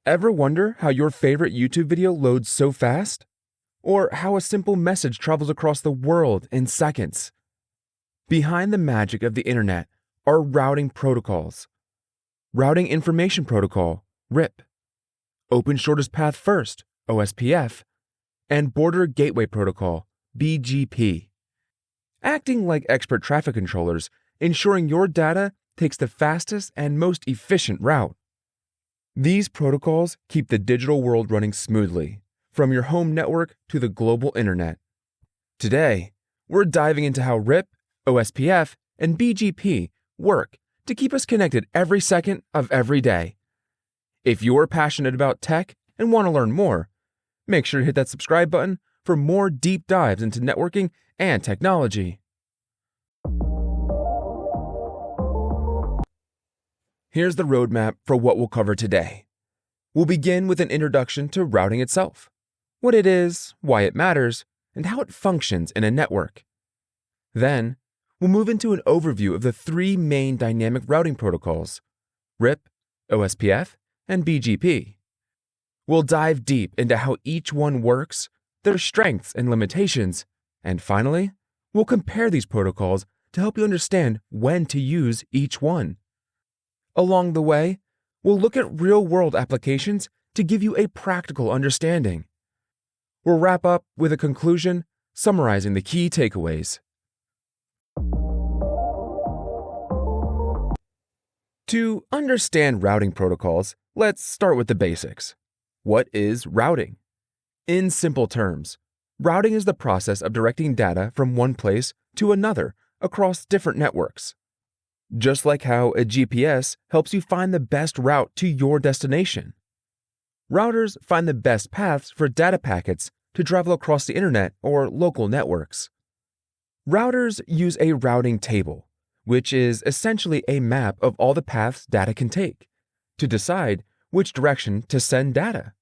Ever wonder how your favorite YouTube video loads so fast? Or how a simple message travels across the world in seconds? Behind the magic of the internet are routing protocols. Routing Information Protocol, RIP. Open Shortest Path First, OSPF. And Border Gateway Protocol, BGP. Acting like expert traffic controllers, ensuring your data takes the fastest and most efficient route. These protocols keep the digital world running smoothly, from your home network to the global internet. Today, we're diving into how RIP, OSPF, and BGP work to keep us connected every second of every day. If you're passionate about tech and want to learn more, make sure to hit that subscribe button for more deep dives into networking and technology. Here's the roadmap for what we'll cover today. We'll begin with an introduction to routing itself, what it is, why it matters, and how it functions in a network. Then, we'll move into an overview of the three main dynamic routing protocols, RIP, OSPF, and BGP. We'll dive deep into how each one works, their strengths and limitations, and finally, we'll compare these protocols to help you understand when to use each one. Along the way, we'll look at real-world applications to give you a practical understanding. We'll wrap up with a conclusion summarizing the key takeaways. To understand routing protocols, let's start with the basics. What is routing? In simple terms, routing is the process of directing data from one place to another across different networks. Just like how a GPS helps you find the best route to your destination. Routers find the best paths for data packets to travel across the internet or local networks. Routers use a routing table, which is essentially a map of all the paths data can take, to decide which direction to send data.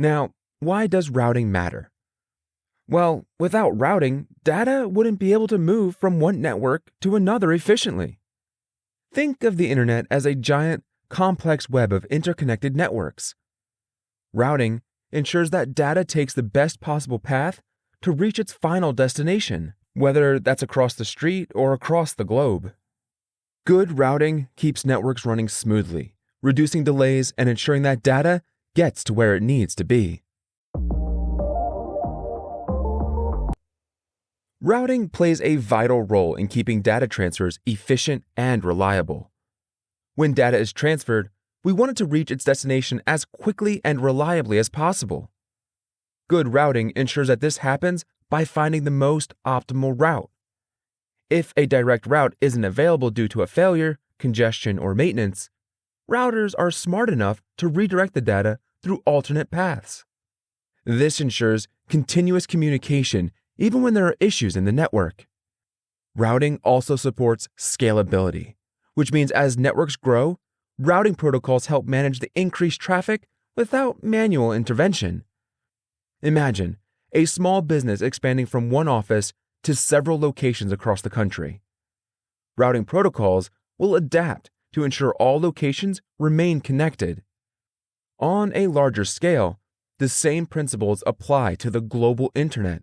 Now, why does routing matter? Well, without routing, data wouldn't be able to move from one network to another efficiently. Think of the internet as a giant, complex web of interconnected networks. Routing ensures that data takes the best possible path to reach its final destination, whether that's across the street or across the globe. Good routing keeps networks running smoothly, reducing delays and ensuring that data gets to where it needs to be. Routing plays a vital role in keeping data transfers efficient and reliable. When data is transferred, we want it to reach its destination as quickly and reliably as possible. Good routing ensures that this happens by finding the most optimal route. If a direct route isn't available due to a failure, congestion, or maintenance, routers are smart enough to redirect the data through alternate paths. This ensures continuous communication even when there are issues in the network. Routing also supports scalability, which means as networks grow, routing protocols help manage the increased traffic without manual intervention. Imagine a small business expanding from one office to several locations across the country. Routing protocols will adapt to ensure all locations remain connected. On a larger scale, the same principles apply to the global internet,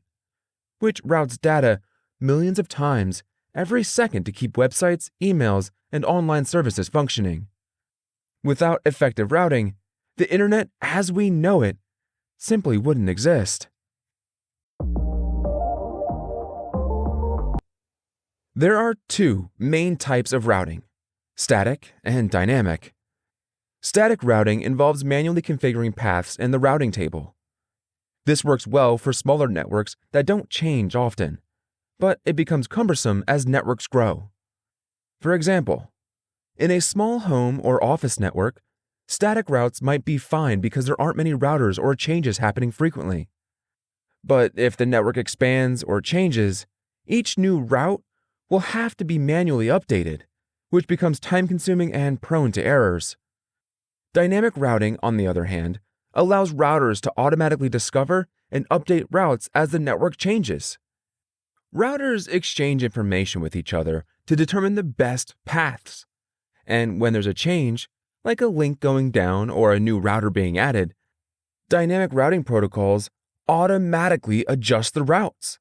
which routes data millions of times every second to keep websites, emails, and online services functioning. Without effective routing, the internet as we know it simply wouldn't exist. There are two main types of routing, static and dynamic. Static routing involves manually configuring paths in the routing table. This works well for smaller networks that don't change often, but it becomes cumbersome as networks grow. For example, in a small home or office network, static routes might be fine because there aren't many routers or changes happening frequently. But if the network expands or changes, each new route will have to be manually updated, which becomes time-consuming and prone to errors. Dynamic routing, on the other hand, allows routers to automatically discover and update routes as the network changes. Routers exchange information with each other to determine the best paths. And when there's a change, like a link going down or a new router being added, dynamic routing protocols automatically adjust the routes.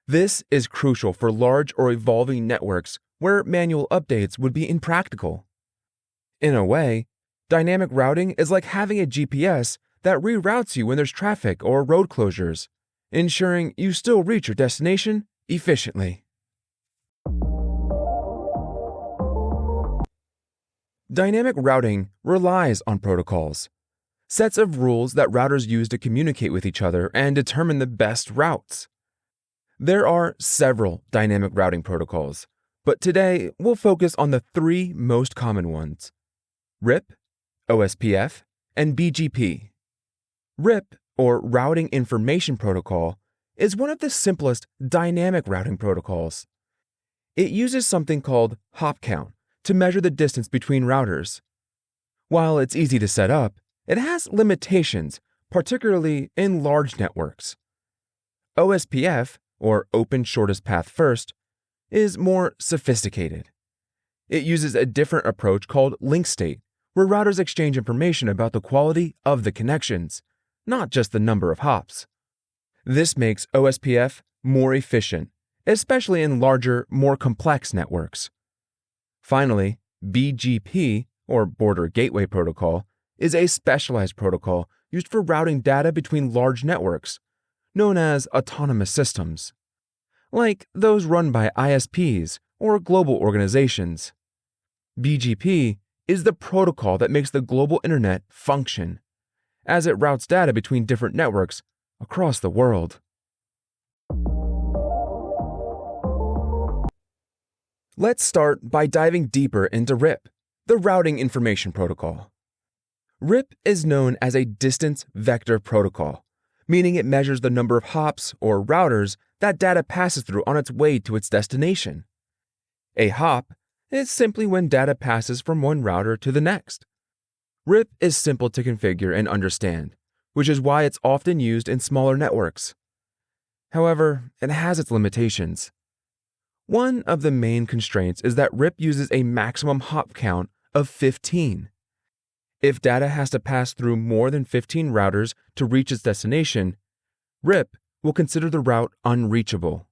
This is crucial for large or evolving networks where manual updates would be impractical. In a way, dynamic routing is like having a GPS that reroutes you when there's traffic or road closures, ensuring you still reach your destination efficiently. Dynamic routing relies on protocols, sets of rules that routers use to communicate with each other and determine the best routes. There are several dynamic routing protocols, but today we'll focus on the three most common ones: RIP, OSPF, and BGP. RIP, or Routing Information Protocol, is one of the simplest dynamic routing protocols. It uses something called hop count to measure the distance between routers. While it's easy to set up, it has limitations, particularly in large networks. OSPF, or Open Shortest Path First, is more sophisticated. It uses a different approach called link state, where routers exchange information about the quality of the connections, not just the number of hops. This makes OSPF more efficient, especially in larger, more complex networks. Finally, BGP, or Border Gateway Protocol, is a specialized protocol used for routing data between large networks, known as autonomous systems, like those run by ISPs or global organizations. BGP is the protocol that makes the global internet function, as it routes data between different networks across the world. Let's start by diving deeper into RIP, the Routing Information Protocol. RIP is known as a distance vector protocol, meaning it measures the number of hops or routers that data passes through on its way to its destination. A hop is simply when data passes from one router to the next. RIP is simple to configure and understand, which is why it's often used in smaller networks. However, it has its limitations. One of the main constraints is that RIP uses a maximum hop count of 15. If data has to pass through more than 15 routers to reach its destination, RIP will consider the route unreachable.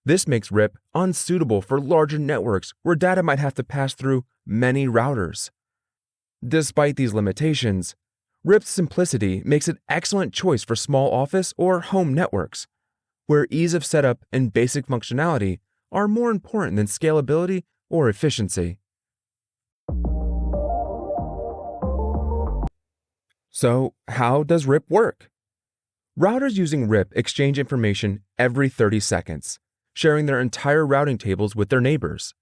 This makes RIP unsuitable for larger networks where data might have to pass through many routers. Despite these limitations, RIP's simplicity makes it an excellent choice for small office or home networks, where ease of setup and basic functionality are more important than scalability or efficiency. So, how does RIP work? Routers using RIP exchange information every 30 seconds, sharing their entire routing tables with their neighbors.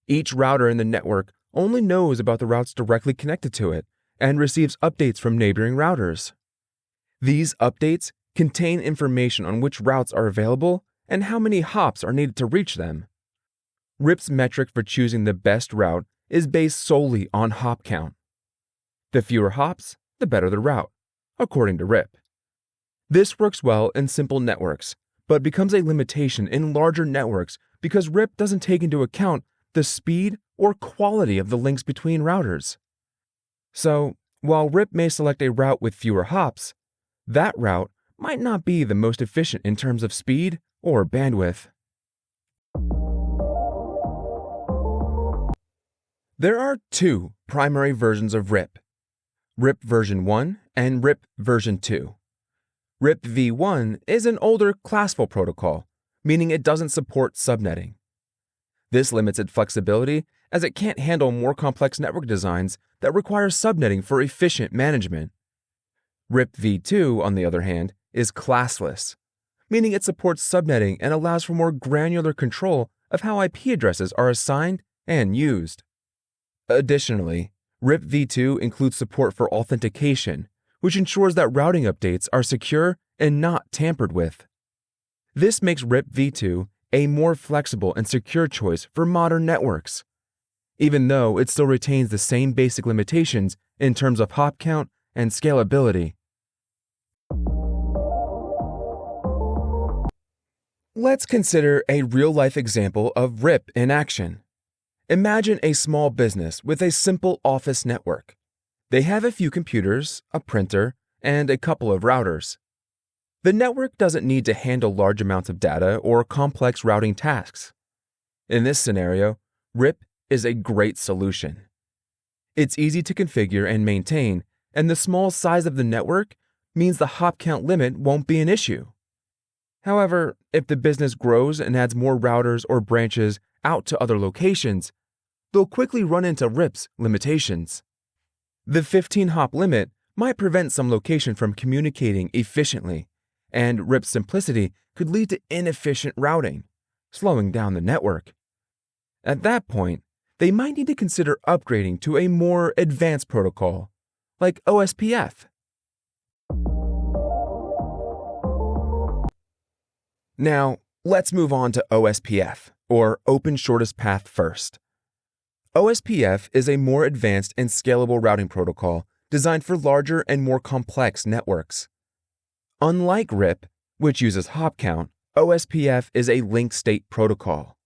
Each router in the network only knows about the routes directly connected to it and receives updates from neighboring routers. These updates contain information on which routes are available and how many hops are needed to reach them. RIP's metric for choosing the best route is based solely on hop count. The fewer hops, the better the route, according to RIP. This works well in simple networks, but becomes a limitation in larger networks because RIP doesn't take into account the speed or quality of the links between routers. So, while RIP may select a route with fewer hops, that route might not be the most efficient in terms of speed or bandwidth. There are two primary versions of RIP: RIP version 1 and RIP version 2. RIP v1 is an older classful protocol, meaning it doesn't support subnetting. This limits its flexibility as it can't handle more complex network designs that require subnetting for efficient management. RIP v2, on the other hand, is classless, meaning it supports subnetting and allows for more granular control of how IP addresses are assigned and used. Additionally, RIP v2 includes support for authentication, which ensures that routing updates are secure and not tampered with. This makes RIP v2 a more flexible and secure choice for modern networks, even though it still retains the same basic limitations in terms of hop count and scalability. Let's consider a real-life example of RIP in action. Imagine a small business with a simple office network. They have a few computers, a printer, and a couple of routers. The network doesn't need to handle large amounts of data or complex routing tasks. In this scenario, RIP is a great solution. It's easy to configure and maintain, and the small size of the network means the hop count limit won't be an issue. However, if the business grows and adds more routers or branches out to other locations, they'll quickly run into RIP's limitations. The 15-hop limit might prevent some location from communicating efficiently, and RIP's simplicity could lead to inefficient routing, slowing down the network. At that point, they might need to consider upgrading to a more advanced protocol, like OSPF. Now, let's move on to OSPF, or Open Shortest Path First. OSPF is a more advanced and scalable routing protocol designed for larger and more complex networks. Unlike RIP, which uses hop count, OSPF is a link state protocol.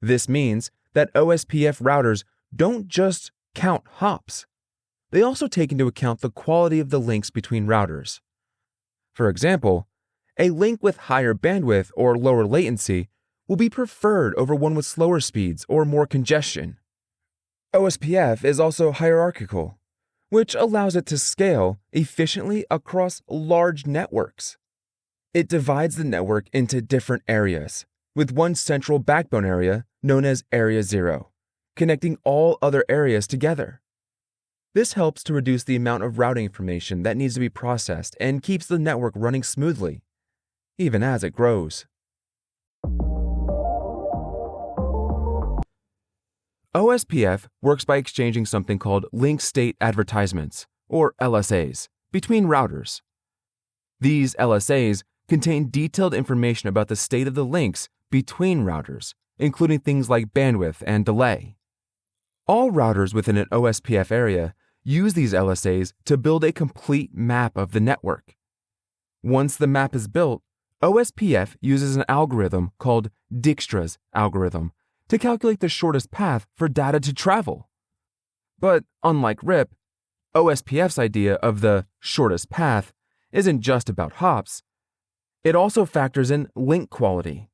This means that OSPF routers don't just count hops. They also take into account the quality of the links between routers. For example, a link with higher bandwidth or lower latency will be preferred over one with slower speeds or more congestion. OSPF is also hierarchical, which allows it to scale efficiently across large networks. It divides the network into different areas, with one central backbone area known as Area 0, connecting all other areas together. This helps to reduce the amount of routing information that needs to be processed and keeps the network running smoothly, even as it grows. OSPF works by exchanging something called link state advertisements, or LSAs, between routers. These LSAs contain detailed information about the state of the links between routers, including things like bandwidth and delay. All routers within an OSPF area use these LSAs to build a complete map of the network. Once the map is built, OSPF uses an algorithm called Dijkstra's algorithm to calculate the shortest path for data to travel. But unlike RIP, OSPF's idea of the shortest path isn't just about hops. It also factors in link quality.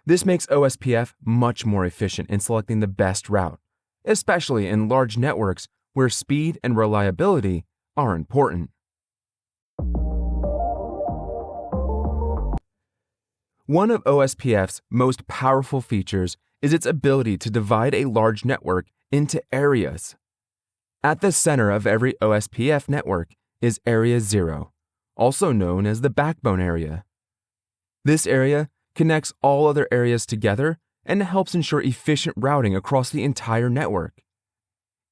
This makes OSPF much more efficient in selecting the best route, especially in large networks where speed and reliability are important. One of OSPF's most powerful features is its ability to divide a large network into areas. At the center of every OSPF network is Area 0, also known as the backbone area. This area connects all other areas together and helps ensure efficient routing across the entire network.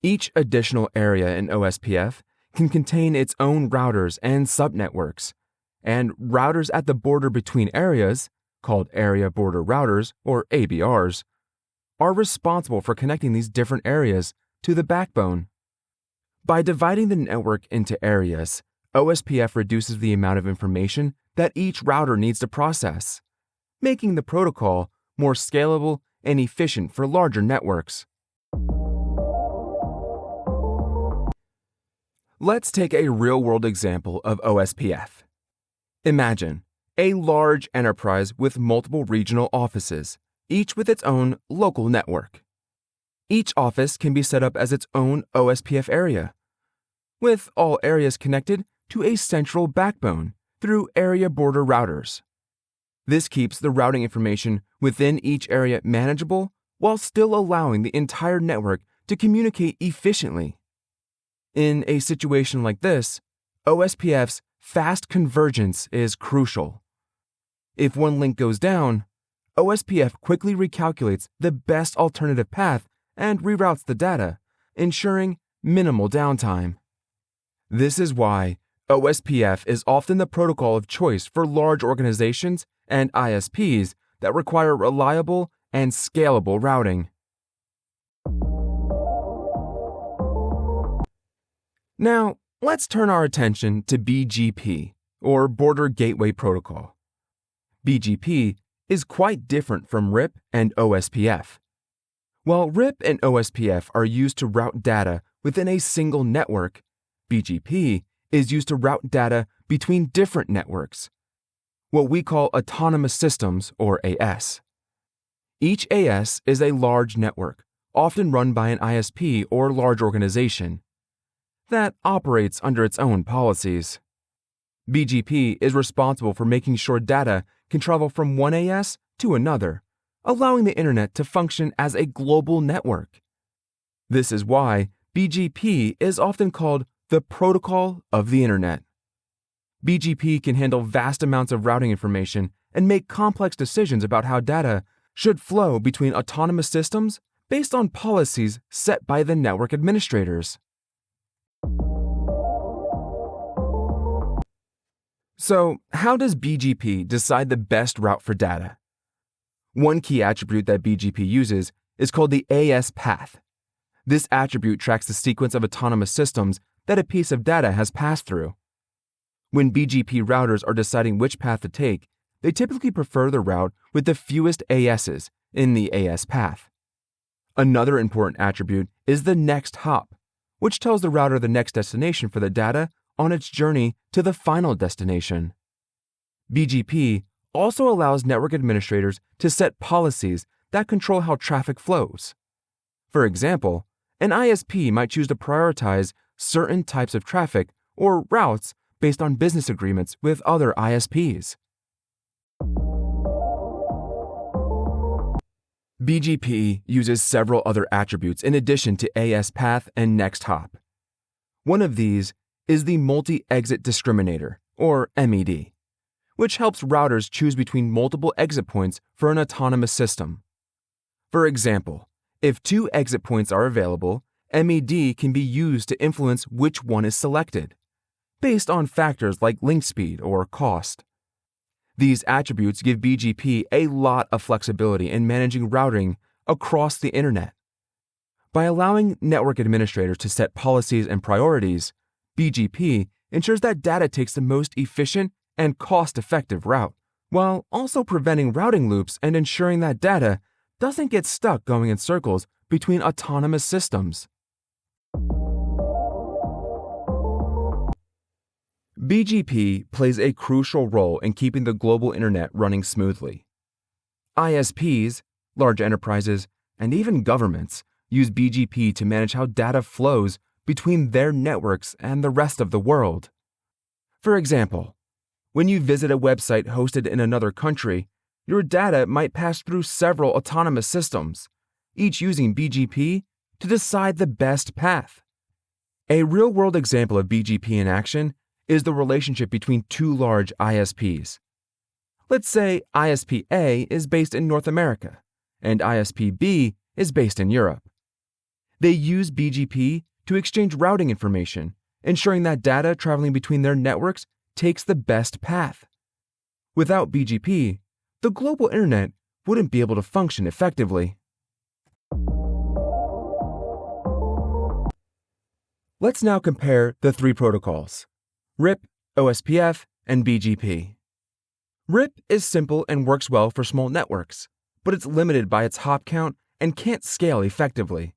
Each additional area in OSPF can contain its own routers and subnetworks, and routers at the border between areas, called Area Border Routers or ABRs, are responsible for connecting these different areas to the backbone. By dividing the network into areas, OSPF reduces the amount of information that each router needs to process, making the protocol more scalable and efficient for larger networks. Let's take a real-world example of OSPF. Imagine a large enterprise with multiple regional offices, each with its own local network. Each office can be set up as its own OSPF area, with all areas connected to a central backbone through area border routers. This keeps the routing information within each area manageable while still allowing the entire network to communicate efficiently. In a situation like this, OSPF's fast convergence is crucial. If one link goes down, OSPF quickly recalculates the best alternative path and reroutes the data, ensuring minimal downtime. This is why OSPF is often the protocol of choice for large organizations and ISPs that require reliable and scalable routing. Now, let's turn our attention to BGP, or Border Gateway Protocol. BGP is quite different from RIP and OSPF. While RIP and OSPF are used to route data within a single network, BGP is used to route data between different networks, what we call autonomous systems or AS. Each AS is a large network, often run by an ISP or large organization, that operates under its own policies. BGP is responsible for making sure data can travel from one AS to another, allowing the internet to function as a global network. This is why BGP is often called the protocol of the internet. BGP can handle vast amounts of routing information and make complex decisions about how data should flow between autonomous systems based on policies set by the network administrators. So, how does BGP decide the best route for data? One key attribute that BGP uses is called the AS path. This attribute tracks the sequence of autonomous systems that a piece of data has passed through. When BGP routers are deciding which path to take, they typically prefer the route with the fewest ASs in the AS path. Another important attribute is the next hop, which tells the router the next destination for the data on its journey to the final destination. BGP also allows network administrators to set policies that control how traffic flows. For example, an ISP might choose to prioritize certain types of traffic or routes based on business agreements with other ISPs. BGP uses several other attributes in addition to AS path and next hop. One of these is the multi-exit discriminator, or MED, which helps routers choose between multiple exit points for an autonomous system. For example, if 2 exit points are available, MED can be used to influence which one is selected, based on factors like link speed or cost. These attributes give BGP a lot of flexibility in managing routing across the internet. By allowing network administrators to set policies and priorities, BGP ensures that data takes the most efficient and cost-effective route, while also preventing routing loops and ensuring that data doesn't get stuck going in circles between autonomous systems. BGP plays a crucial role in keeping the global internet running smoothly. ISPs, large enterprises, and even governments use BGP to manage how data flows between their networks and the rest of the world. For example, when you visit a website hosted in another country, your data might pass through several autonomous systems, each using BGP to decide the best path. A real-world example of BGP in action is the relationship between 2 large ISPs. Let's say ISP A is based in North America and ISP B is based in Europe. They use BGP to exchange routing information, ensuring that data traveling between their networks takes the best path. Without BGP, the global internet wouldn't be able to function effectively. Let's now compare the 3 protocols: RIP, OSPF, and BGP. RIP is simple and works well for small networks, but it's limited by its hop count and can't scale effectively.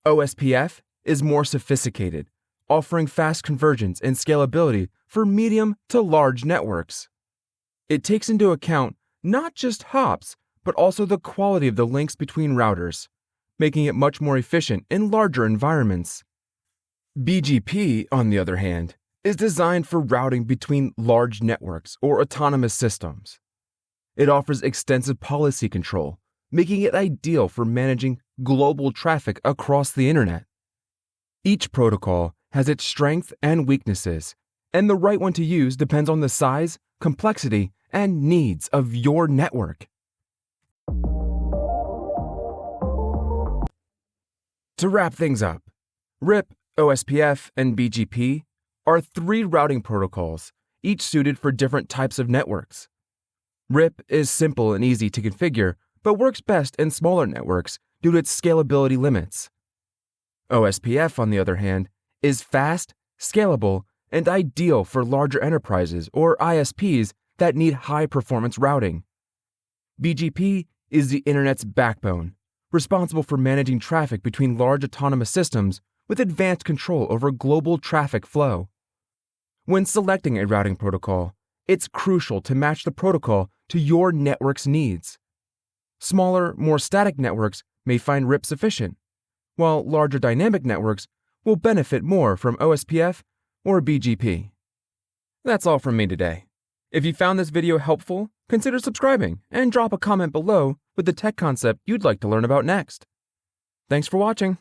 OSPF is more sophisticated, offering fast convergence and scalability for medium to large networks. It takes into account not just hops, but also the quality of the links between routers, making it much more efficient in larger environments. BGP, on the other hand, is designed for routing between large networks or autonomous systems. It offers extensive policy control, making it ideal for managing global traffic across the internet. Each protocol has its strengths and weaknesses, and the right one to use depends on the size, complexity, and needs of your network. To wrap things up, RIP, OSPF, and BGP are 3 routing protocols, each suited for different types of networks. RIP is simple and easy to configure, but works best in smaller networks due to its scalability limits. OSPF, on the other hand, is fast, scalable, and ideal for larger enterprises or ISPs that need high-performance routing. BGP is the internet's backbone, responsible for managing traffic between large autonomous systems with advanced control over global traffic flow. When selecting a routing protocol, it's crucial to match the protocol to your network's needs. Smaller, more static networks may find RIP sufficient, while larger dynamic networks will benefit more from OSPF or BGP. That's all from me today. If you found this video helpful, consider subscribing and drop a comment below with the tech concept you'd like to learn about next. Thanks for watching.